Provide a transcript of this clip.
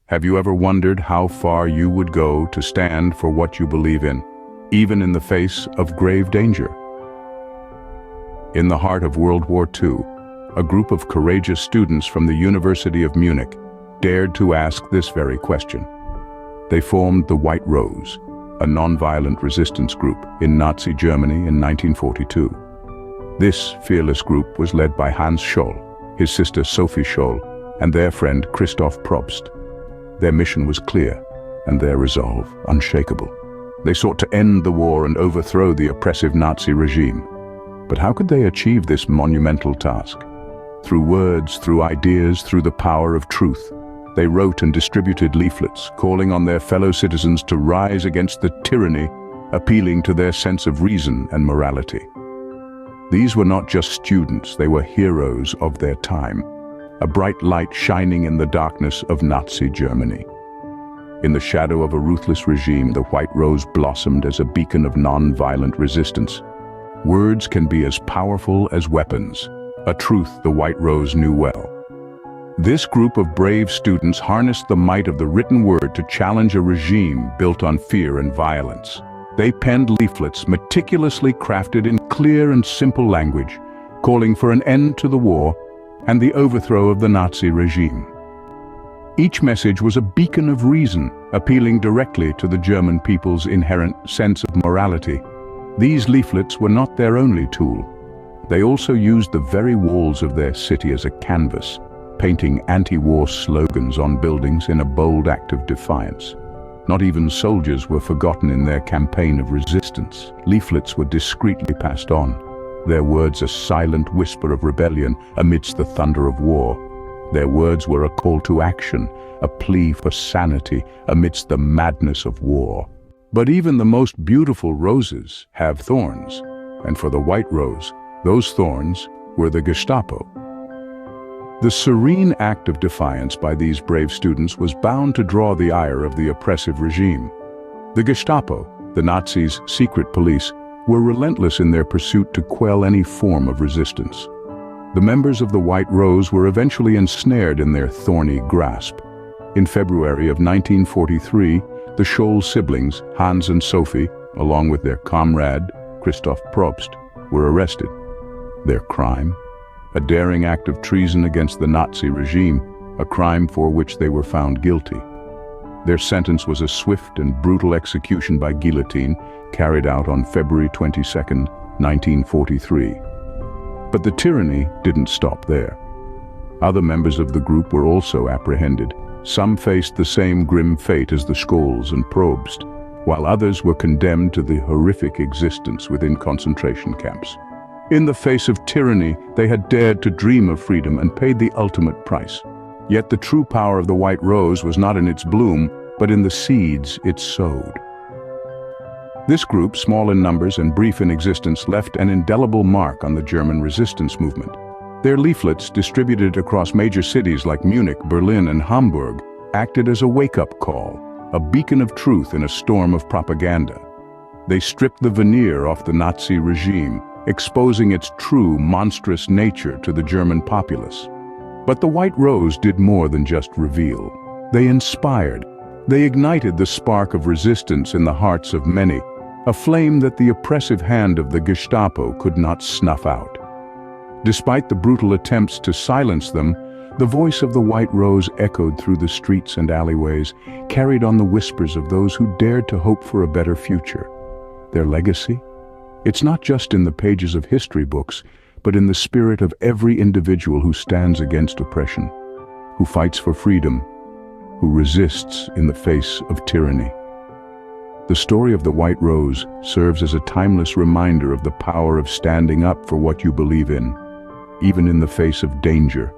Have you ever wondered how far you would go to stand for what you believe in, even in the face of grave danger? In the heart of World War II, a group of courageous students from the University of Munich dared to ask this very question. They formed the White Rose, a nonviolent resistance group in Nazi Germany in 1942. This fearless group was led by Hans Scholl, his sister Sophie Scholl, and their friend Christoph Probst. Their mission was clear, and their resolve unshakable. They sought to end the war and overthrow the oppressive Nazi regime. But how could they achieve this monumental task? Through words, through ideas, through the power of truth. They wrote and distributed leaflets, calling on their fellow citizens to rise against the tyranny, appealing to their sense of reason and morality. These were not just students, they were heroes of their time, a bright light shining in the darkness of Nazi Germany. In the shadow of a ruthless regime, the White Rose blossomed as a beacon of non-violent resistance. Words can be as powerful as weapons, a truth the White Rose knew well. This group of brave students harnessed the might of the written word to challenge a regime built on fear and violence. They penned leaflets meticulously crafted in clear and simple language, calling for an end to the war and the overthrow of the Nazi regime. Each message was a beacon of reason, appealing directly to the German people's inherent sense of morality. These leaflets were not their only tool. They also used the very walls of their city as a canvas, painting anti-war slogans on buildings in a bold act of defiance. Not even soldiers were forgotten in their campaign of resistance. Leaflets were discreetly passed on, their words a silent whisper of rebellion amidst the thunder of war. Their words were a call to action, a plea for sanity amidst the madness of war. But even the most beautiful roses have thorns, and for the White Rose, those thorns were the Gestapo. The serene act of defiance by these brave students was bound to draw the ire of the oppressive regime. The Gestapo, the Nazis' secret police, were relentless in their pursuit to quell any form of resistance. The members of the White Rose were eventually ensnared in their thorny grasp. In February of 1943, the Scholl siblings, Hans and Sophie, along with their comrade, Christoph Probst, were arrested. Their crime? A daring act of treason against the Nazi regime, a crime for which they were found guilty. Their sentence was a swift and brutal execution by guillotine, carried out on February 22, 1943. But the tyranny didn't stop there. Other members of the group were also apprehended. Some faced the same grim fate as the Scholls and Probst, while others were condemned to the horrific existence within concentration camps. In the face of tyranny, they had dared to dream of freedom and paid the ultimate price. Yet the true power of the White Rose was not in its bloom, but in the seeds it sowed. This group, small in numbers and brief in existence, left an indelible mark on the German resistance movement. Their leaflets, distributed across major cities like Munich, Berlin, and Hamburg, acted as a wake-up call, a beacon of truth in a storm of propaganda. They stripped the veneer off the Nazi regime, exposing its true, monstrous nature to the German populace. But the White Rose did more than just reveal. They inspired. They ignited the spark of resistance in the hearts of many, a flame that the oppressive hand of the Gestapo could not snuff out. Despite the brutal attempts to silence them, the voice of the White Rose echoed through the streets and alleyways, carried on the whispers of those who dared to hope for a better future. Their legacy? It's not just in the pages of history books, but in the spirit of every individual who stands against oppression, who fights for freedom, who resists in the face of tyranny. The story of the White Rose serves as a timeless reminder of the power of standing up for what you believe in, even in the face of danger,